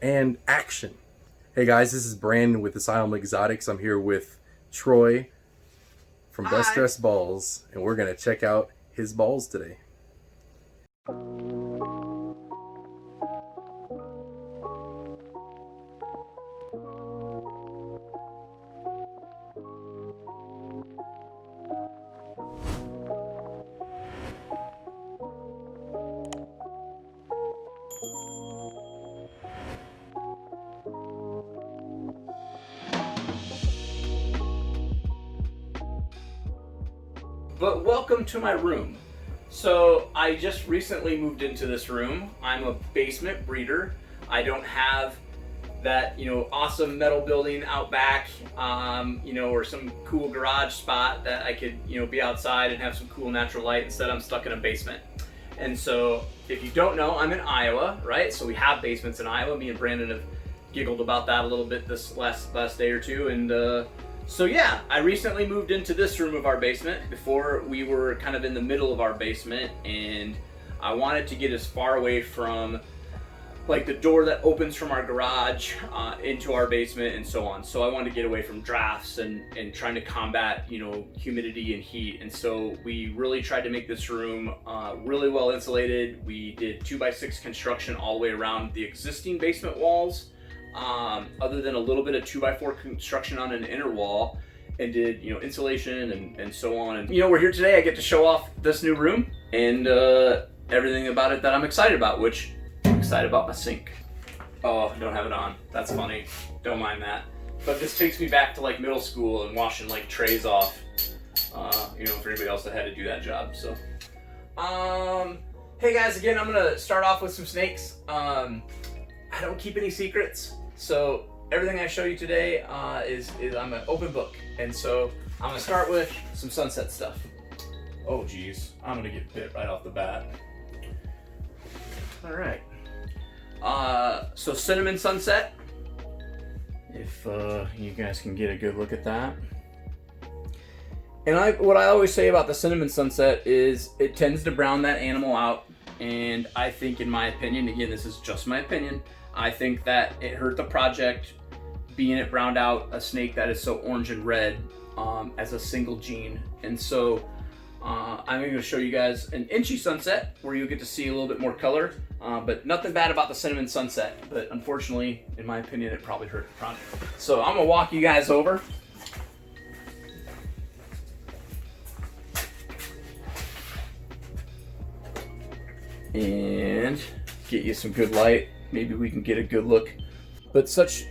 and action. Hey guys, this is Brandon with Asylum Exotics. I'm here with Troy from Best Dressed Balls, and we're gonna check out his balls today. But welcome to my room. So I just recently moved into this room. I'm a basement breeder. I don't have that, awesome metal building out back, or some cool garage spot that I could, be outside and have some cool natural light. Instead, I'm stuck in a basement. And so if you don't know, I'm in Iowa, right? So we have basements in Iowa. Me and Brandon have giggled about that a little bit this last day or two. And so yeah, I recently moved into this room of our basement. Before, we were kind of in the middle of our basement, and I wanted to get as far away from like the door that opens from our garage into our basement and so on. So I wanted to get away from drafts and trying to combat, humidity and heat. And so we really tried to make this room really well insulated. We did 2x6 construction all the way around the existing basement walls. Other than a little bit of 2x4 construction on an inner wall, and did insulation and so on. And we're here today. I get to show off this new room and everything about it that I'm excited about, which I'm excited about my sink. Oh, don't have it on. That's funny. Don't mind that. But this takes me back to like middle school and washing like trays off. For anybody else that had to do that job. So, hey guys, again, I'm gonna start off with some snakes. I don't keep any secrets. So everything I show you today is I'm an open book. And so I'm gonna start with some sunset stuff. Oh geez, I'm gonna get bit right off the bat. All right. So cinnamon sunset. If you guys can get a good look at that. And what I always say about the cinnamon sunset is it tends to brown that animal out. And I think, in my opinion, again, this is just my opinion, I think that it hurt the project being it browned out a snake that is so orange and red as a single gene. And so I'm going to show you guys an inchy sunset where you'll get to see a little bit more color, but nothing bad about the cinnamon sunset. But unfortunately, in my opinion, it probably hurt the project. So I'm going to walk you guys over. And get you some good light. Maybe we can get a good look. But such,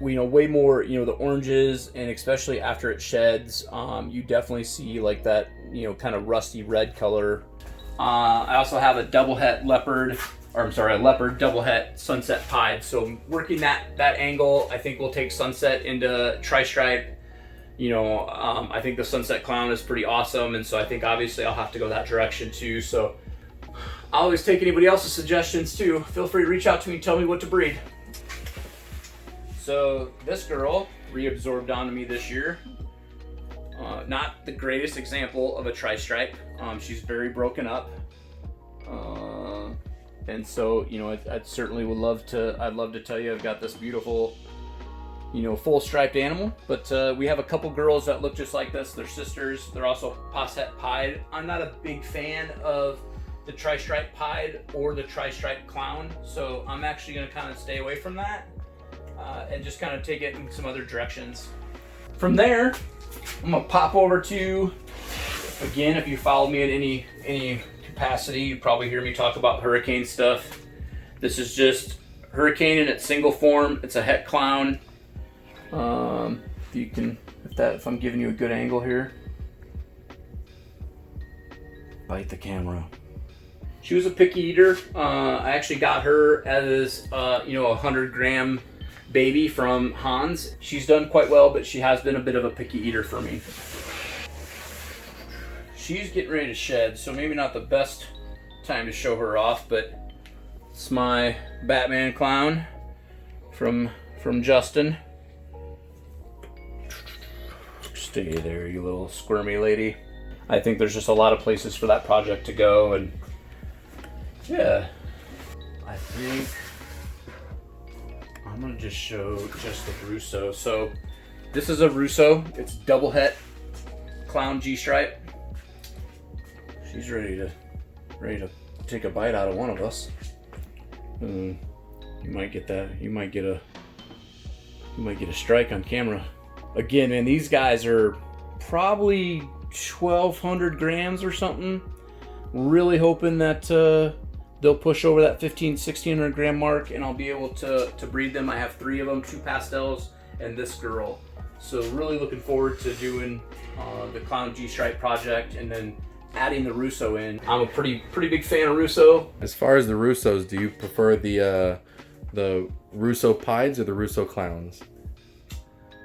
way more, the oranges, and especially after it sheds, you definitely see like that, kind of rusty red color. I also have a leopard double het sunset pied. So working that angle, I think we'll take sunset into tri-stripe. I think the sunset clown is pretty awesome. And so I think obviously I'll have to go that direction too. So I always take anybody else's suggestions too. Feel free to reach out to me and tell me what to breed. So this girl reabsorbed onto me this year. Not the greatest example of a tri-stripe. She's very broken up. And so, I certainly would love to, I'd love to tell you I've got this beautiful, full striped animal. But we have a couple girls that look just like this. They're sisters. They're also posset pied. I'm not a big fan of the tri-stripe pied or the tri-stripe clown, so I'm actually going to kind of stay away from that and just kind of take it in some other directions. From there, I'm going to pop over to, again, if you follow me in any capacity, you probably hear me talk about hurricane stuff. This is just hurricane in its single form. It's a het clown. If I'm giving you a good angle here, bite the camera. She was a picky eater. I actually got her as a 100-gram baby from Hans. She's done quite well, but she has been a bit of a picky eater for me. She's getting ready to shed, so maybe not the best time to show her off, but it's my Batman clown from Justin. Stay there, you little squirmy lady. I think there's just a lot of places for that project to go, and yeah, I think I'm gonna just show just the Russo. So this is a Russo. It's double het clown G-stripe. She's ready to take a bite out of one of us. You might get that. You might get a strike on camera. Again, man, these guys are probably 1,200 grams or something. Really hoping that they'll push over that 1,600 gram mark, and I'll be able to breed them. I have 3 of them, 2 pastels and this girl. So really looking forward to doing the Clown G-Stripe project and then adding the Russo in. I'm a pretty big fan of Russo. As far as the Russos, do you prefer the Russo Pieds or the Russo Clowns?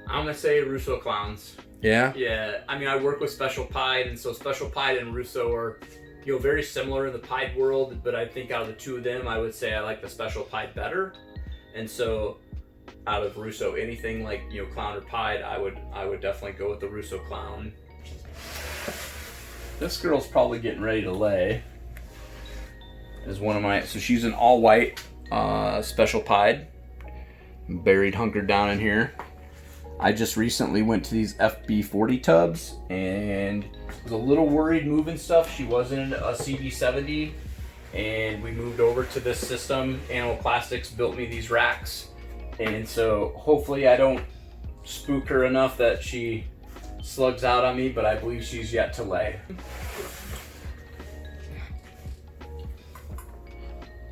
I'm gonna say Russo Clowns. Yeah? Yeah, I mean, I work with Special Pied, and so Special Pied and Russo are, you know, very similar in the Pied world, but I think out of the 2 of them, I would say I like the Special Pied better. And so out of Russo, anything like, you know, Clown or Pied, I would definitely go with the Russo Clown. This girl's probably getting ready to lay. Is one of my, so she's an all white Special Pied, buried, hunkered down in here. I just recently went to these FB40 tubs and was a little worried moving stuff. She wasn't a CB70, and we moved over to this system. Animal Plastics built me these racks, and so hopefully I don't spook her enough that she slugs out on me, but I believe she's yet to lay.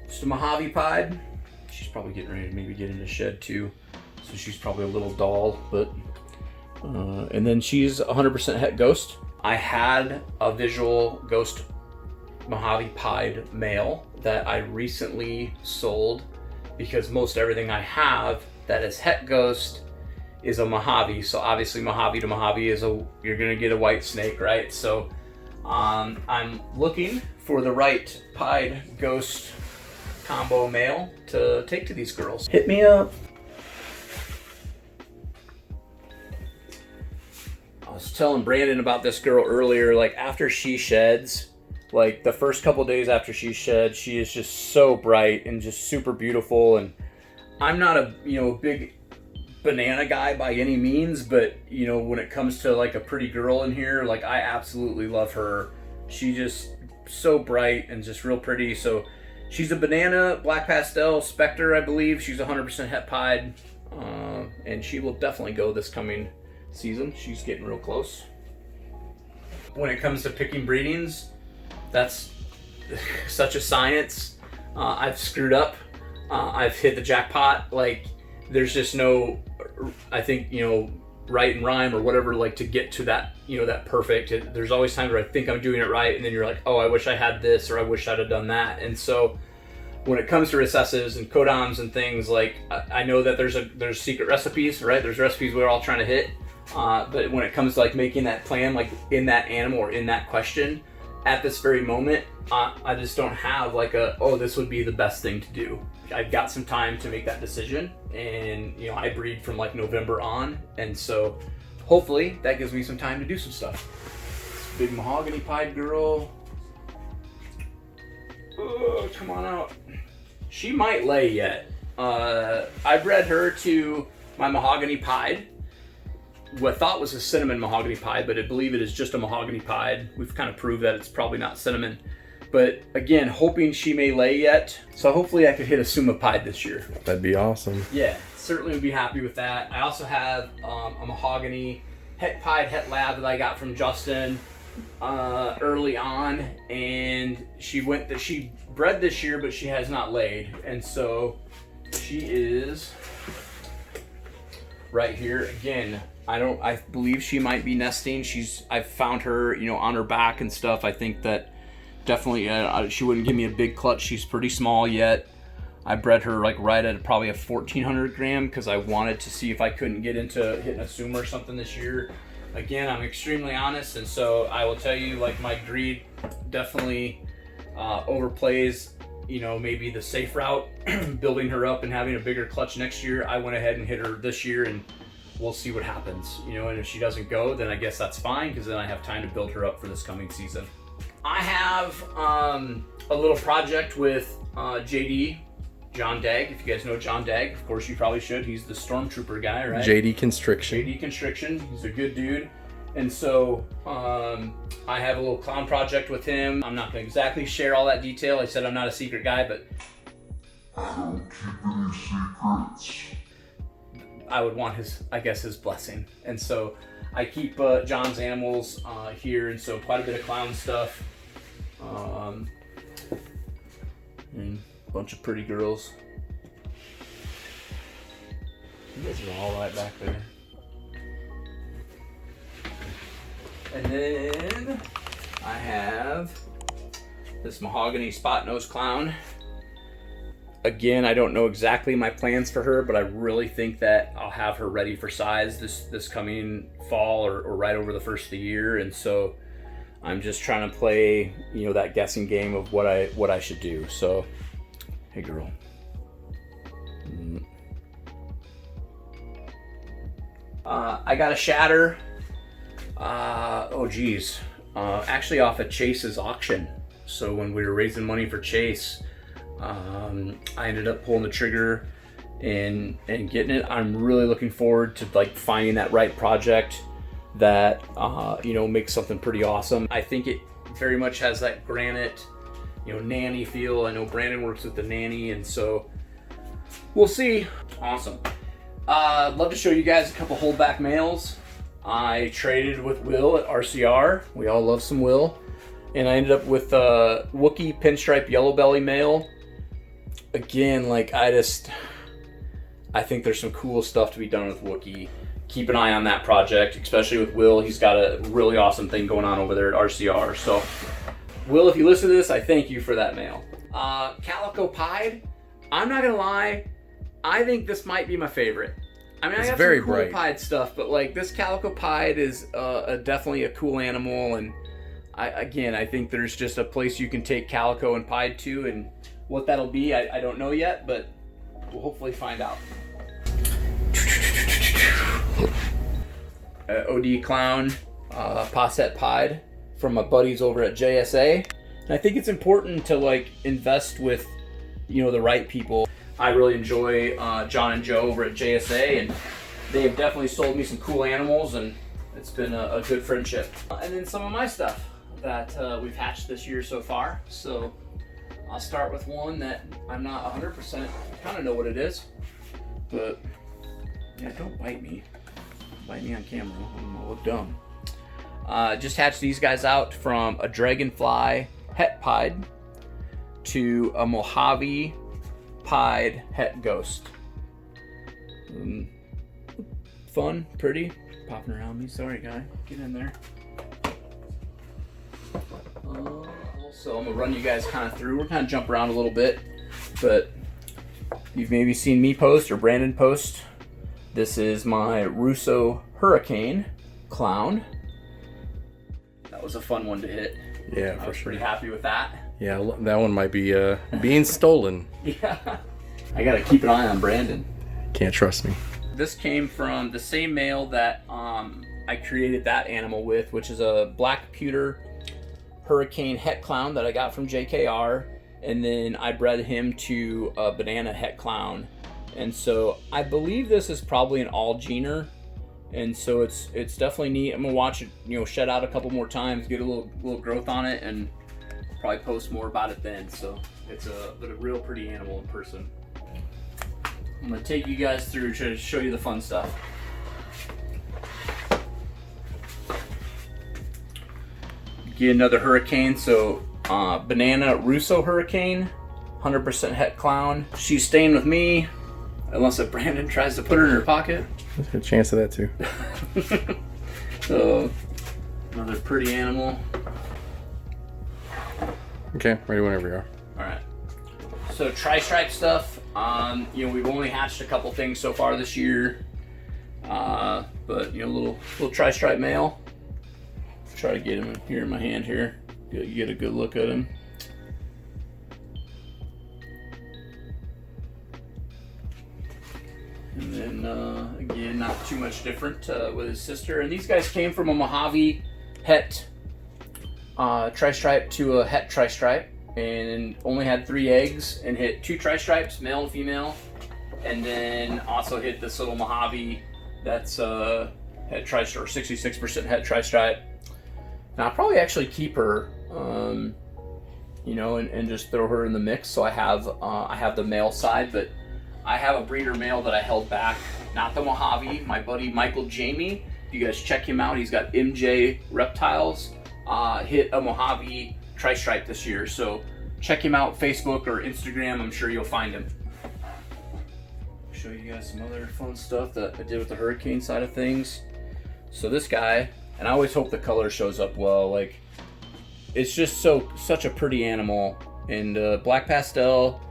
Just a Mojave Pied. She's probably getting ready to maybe get in the shed too. So she's probably a little dull, but and then she's 100% het ghost. I had a visual ghost Mojave Pied male that I recently sold because most everything I have that is het ghost is a Mojave. So obviously Mojave to Mojave is you're gonna get a white snake, right? So I'm looking for the right Pied ghost combo male to take to these girls. Hit me up. I was telling Brandon about this girl earlier. Like, after she sheds, like the first couple days after she sheds, she is just so bright and just super beautiful. And I'm not a big banana guy by any means, but you know, when it comes to like a pretty girl in here, like I absolutely love her. She just so bright and just real pretty. So she's a banana black pastel Spectre, I believe. She's 100% het pied, and she will definitely go this coming season. She's getting real close. When it comes to picking breedings, that's such a science. I've screwed up. I've hit the jackpot. Like, there's just no, I think, right and rhyme or whatever, like to get to that, that perfect. There's always times where I think I'm doing it right, and then you're like, oh, I wish I had this, or I wish I'd have done that. And so when it comes to recessives and codoms and things, like I know that there's secret recipes, right? There's recipes we're all trying to hit. But when it comes to like making that plan, like in that animal or in that question, at this very moment, I just don't have like this would be the best thing to do. I've got some time to make that decision, and I breed from like November on, and so hopefully that gives me some time to do some stuff. This big Mahogany Pied girl. Oh, come on out. She might lay yet. I bred her to my Mahogany Pied. What I thought was a cinnamon Mahogany Pied, but I believe it is just a Mahogany Pied. We've kind of proved that it's probably not cinnamon. But again, hoping she may lay yet. So hopefully I could hit a Suma Pied this year. That'd be awesome. Yeah, certainly would be happy with that. I also have a Mahogany Het Pied Het Lab that I got from Justin early on. And she bred this year, but she has not laid. And so she is right here again. I believe she might be nesting. I've found her, on her back and stuff. I think that definitely she wouldn't give me a big clutch. She's pretty small yet. I bred her like right at probably a 1,400 gram because I wanted to see if I couldn't get into hitting a Suma or something this year. Again, I'm extremely honest, and so I will tell you, like, my greed definitely overplays, maybe the safe route, building her up and having a bigger clutch next year. I went ahead and hit her this year, and we'll see what happens, and if she doesn't go, then I guess that's fine, because then I have time to build her up for this coming season. I have a little project with JD John Dagg. If you guys know John Dagg, of course you probably should. He's the Stormtrooper guy, right? JD Constriction. JD Constriction. He's a good dude. And so I have a little clown project with him. I'm not going to exactly share all that detail. I said I'm not a secret guy, but I don't keep any secrets. I would want his blessing. And so I keep John's animals here, and so quite a bit of clown stuff. And a bunch of pretty girls. You guys are all right back there. And then I have this Mahogany spot-nosed clown. Again, I don't know exactly my plans for her, but I really think that I'll have her ready for size this coming fall or right over the first of the year. And so I'm just trying to play, you know, that guessing game of what I should do. So, hey girl. I got a shatter. Actually off of Chase's auction. So when we were raising money for Chase, I ended up pulling the trigger and getting it. I'm really looking forward to like finding that right project that makes something pretty awesome. I think it very much has that granite, nanny feel. I know Brandon works with the nanny, and so we'll see. Awesome. I'd love to show you guys a couple holdback males. I traded with Will at RCR. We all love some Will. And I ended up with a Wookiee pinstripe yellow belly male. Again, I think there's some cool stuff to be done with Wookiee. Keep an eye on that project, especially with Will. He's got a really awesome thing going on over there at RCR. So, Will, if you listen to this, I thank you for that male. Calico Pied, I'm not gonna lie, I think this might be my favorite. I mean, I got some cool pied stuff, but like this Calico Pied is definitely a cool animal, and I think there's just a place you can take Calico and Pied to, and what that'll be, I don't know yet, but we'll hopefully find out. OD Clown, Posset Pied from my buddies over at JSA. And I think it's important to invest with, the right people. I really enjoy John and Joe over at JSA, and they have definitely sold me some cool animals, and it's been a good friendship. And then some of my stuff that we've hatched this year so far. So I'll start with one that I'm not 100% kind of know what it is, but yeah, don't bite me. Bite me on camera. I'm gonna look dumb. Just hatched these guys out from a dragonfly het pied to a Mojave pied het ghost. Fun, pretty, popping around me. Sorry, guy. Get in there. Also, I'm gonna run you guys kind of through. We're kind of jump around a little bit, but you've maybe seen me post or Brandon post. This is my Russo Hurricane clown. That was a fun one to hit. Yeah, I was pretty happy with that. Yeah, that one might be being stolen. Yeah, I gotta keep an eye on Brandon. Can't trust me. This came from the same male that I created that animal with, which is a black pewter Hurricane het clown that I got from JKR, and then I bred him to a banana het clown. And so I believe this is probably an all-gener, and so it's definitely neat. I'm gonna watch it, shed out a couple more times, get a little growth on it, and probably post more about it then. So it's a real pretty animal in person. I'm gonna take you guys through to show you the fun stuff. Get another Hurricane, so banana Russo Hurricane, 100% het clown. She's staying with me, unless Brandon tries to put her in her pocket. There's a good chance of that too. So, another pretty animal. Okay, ready whenever you are. All right. So tri-stripe stuff. We've only hatched a couple things so far this year, but little tri-stripe male. Try to get him here in my hand here. Get a good look at him. And then again, not too much different with his sister. And these guys came from a Mojave het tri-stripe to a het tri-stripe. and only had 3 eggs and hit 2 tri-stripes, male and female, and then also hit this little Mojave that's het tri-stripe, 66% het tri-stripe. And I'll probably actually keep her, you know, and just throw her in the mix. So I have the male side, but I have a breeder male that I held back, not the Mojave. My buddy Michael Jamie, if you guys check him out, he's got MJ Reptiles, hit a Mojave tri-stripe this year. So check him out, Facebook or Instagram. I'm sure you'll find him. Show you guys some other fun stuff that I did with the hurricane side of things. So this guy, and I always hope the color shows up well. Like, it's just such a pretty animal. And black pastel,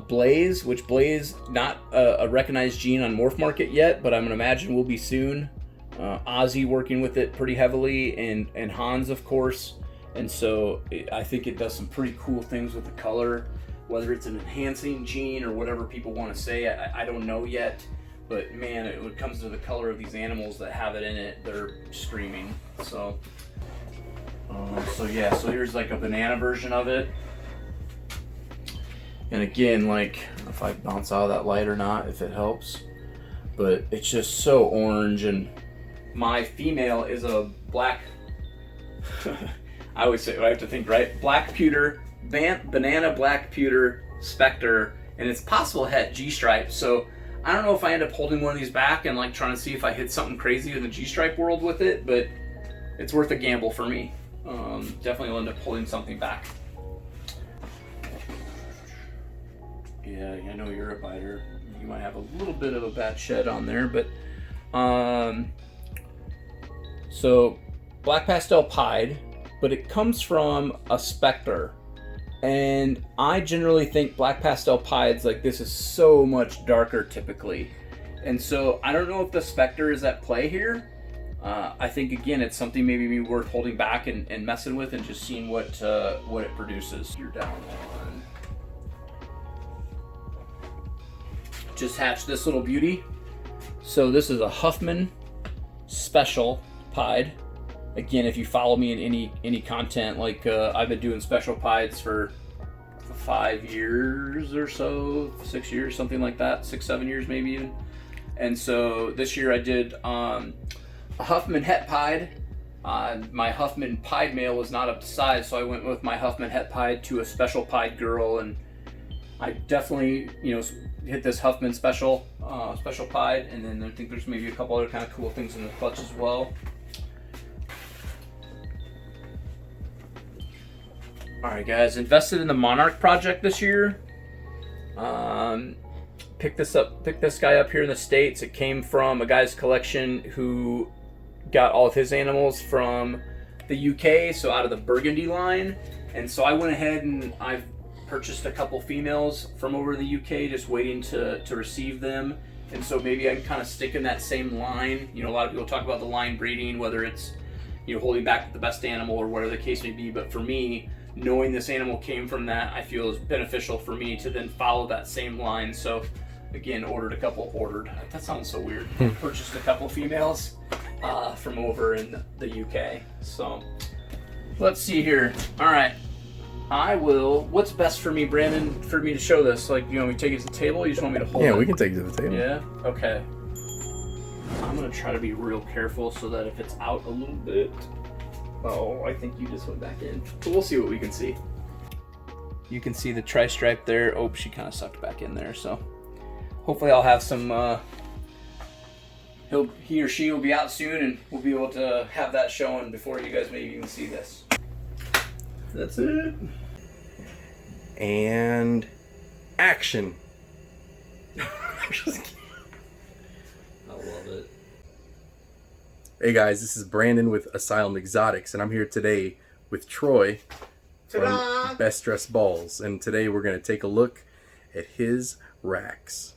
Blaze, which Blaze not a recognized gene on Morph Market yet, but I'm gonna imagine will be soon. Ozzy working with it pretty heavily, and Hans, of course. And so I think it does some pretty cool things with the color, whether it's an enhancing gene or whatever people want to say. I don't know yet, but man, when it comes to the color of these animals that have it in it, they're screaming. So yeah, so here's like a banana version of it. And again, like, I don't know if I bounce out of that light or not, if it helps, but it's just so orange. And my female is a black, I always say, I have to think, right? Black pewter, banana black pewter specter, and it's possible het G-stripe. So I don't know if I end up holding one of these back and like trying to see if I hit something crazy in the G-stripe world with it, but it's worth a gamble for me. Definitely will end up holding something back. Yeah, I know you're a biter. You might have a little bit of a bad shed on there, but so black pastel pied, but it comes from a specter, and I generally think black pastel pieds like this is so much darker typically, and so I don't know if the specter is at play here. I think again it's something maybe worth holding back and messing with and just seeing what it produces. You're down on. Just hatched this little beauty. So this is a Huffman special pied. Again, if you follow me in any content, like I've been doing special pieds for 5 years or so, 6 years, something like that, 6-7 years maybe even. And so this year I did a Huffman het pied. My Huffman pied male was not up to size, so I went with my Huffman het pied to a special pied girl, and I definitely, you know, hit this Huffman special pied, and then I think there's maybe a couple other kind of cool things in the clutch as well. All right, guys, invested in the Monarch project this year. Picked this guy up here in the States. It came from a guy's collection who got all of his animals from the UK, so out of the Burgundy line. And so I went ahead and I've purchased a couple females from over the UK, just waiting to receive them. And so maybe I can kind of stick in that same line. You know, a lot of people talk about the line breeding, whether it's, you know, holding back the best animal or whatever the case may be. But for me, knowing this animal came from that, I feel is beneficial for me to then follow that same line. So again, that sounds so weird. Purchased a couple females from over in the UK. So let's see here. All right. What's best for me, Brandon, for me to show this? Like, you want me to take it to the table? Or you just want me to hold it? Yeah, we can take it to the table. Yeah? Okay. I'm going to try to be real careful so that if it's out a little bit... Oh, I think you just went back in. But we'll see what we can see. You can see the tri-stripe there. Oh, she kind of sucked back in there, so... Hopefully I'll have some... he or she will be out soon, and we'll be able to have that showing before you guys maybe even see this. That's it. And action. Just kidding. I love it. Hey guys, this is Brandon with Asylum Exotics, and I'm here today with Troy from Best Dressed Balls, and today we're going to take a look at his racks.